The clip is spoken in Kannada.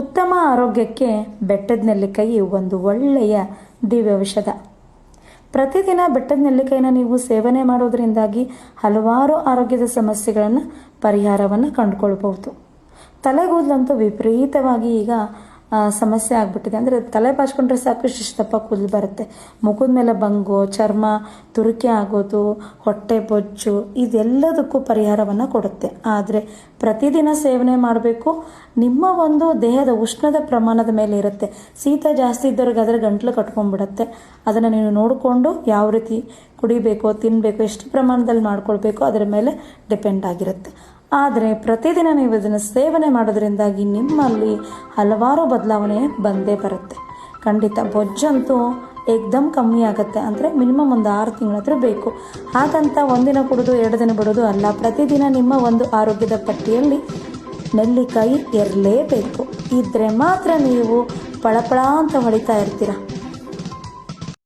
ಉತ್ತಮ ಆರೋಗ್ಯಕ್ಕೆ ಬೆಟ್ಟದ ನೆಲ್ಲಿಕಾಯಿ ಒಂದು ಒಳ್ಳೆಯ ದಿವ್ಯ ಔಷಧ. ಪ್ರತಿದಿನ ಬೆಟ್ಟದ ನೆಲ್ಲಿಕಾಯಿನ ನೀವು ಸೇವನೆ ಮಾಡೋದ್ರಿಂದಾಗಿ ಹಲವಾರು ಆರೋಗ್ಯದ ಸಮಸ್ಯೆಗಳನ್ನು ಪರಿಹಾರವನ್ನು ಕಂಡುಕೊಳ್ಬಹುದು. ತಲೆಗೂದಲಂತೂ ವಿಪರೀತವಾಗಿ ಈಗ ಸಮಸ್ಯೆ ಆಗಿಬಿಟ್ಟಿದೆ. ಅಂದರೆ ತಲೆ ಬಾಚ್ಕೊಂಡ್ರೆ ಸಾಕು ಇಷ್ಟಪ್ಪ ಕೂದಲು ಬರುತ್ತೆ. ಮುಖದ ಮೇಲೆ ಬಂಗು, ಚರ್ಮ ತುರಿಕೆ ಆಗೋದು, ಹೊಟ್ಟೆ ಬೊಜ್ಜು, ಇದೆಲ್ಲದಕ್ಕೂ ಪರಿಹಾರವನ್ನು ಕೊಡುತ್ತೆ. ಆದರೆ ಪ್ರತಿದಿನ ಸೇವನೆ ಮಾಡಬೇಕು. ನಿಮ್ಮ ಒಂದು ದೇಹದ ಉಷ್ಣದ ಪ್ರಮಾಣದ ಮೇಲೆ ಇರುತ್ತೆ. ಶೀತ ಜಾಸ್ತಿ ಇದ್ದವ್ರಿಗೆ ಅದರ ಗಂಟ್ಲು ಕಟ್ಕೊಂಡ್ಬಿಡುತ್ತೆ. ಅದನ್ನು ನೀವು ನೋಡಿಕೊಂಡು ಯಾವ ರೀತಿ ಕುಡಿಬೇಕು, ತಿನ್ನಬೇಕು, ಎಷ್ಟು ಪ್ರಮಾಣದಲ್ಲಿ ಮಾಡ್ಕೊಳ್ಬೇಕು ಅದರ ಮೇಲೆ ಡಿಪೆಂಡ್ ಆಗಿರುತ್ತೆ. ಆದರೆ ಪ್ರತಿದಿನ ನೀವು ಇದನ್ನು ಸೇವನೆ ಮಾಡೋದ್ರಿಂದಾಗಿ ನಿಮ್ಮಲ್ಲಿ ಹಲವಾರು ಬದಲಾವಣೆ ಬಂದೇ ಬರುತ್ತೆ. ಖಂಡಿತ ಬೊಜ್ಜಂತೂ ಏಕ್ದಮ್ ಕಮ್ಮಿ ಆಗುತ್ತೆ. ಅಂದರೆ ಮಿನಿಮಮ್ ಒಂದು 6 ತಿಂಗಳಾದರೂ ಬೇಕು. ಹಾಗಂತ ಒಂದಿನ ಕುಡಿದು 2 ದಿನ ಬಿಡೋದು ಅಲ್ಲ. ಪ್ರತಿದಿನ ನಿಮ್ಮ ಒಂದು ಆರೋಗ್ಯದ ಪಟ್ಟಿಯಲ್ಲಿ ನೆಲ್ಲಿಕಾಯಿ ಇರಲೇಬೇಕು. ಇದ್ದರೆ ಮಾತ್ರ ನೀವು ಪಳಪಳ ಅಂತ ಹೊಳಿತಾ ಇರ್ತೀರ.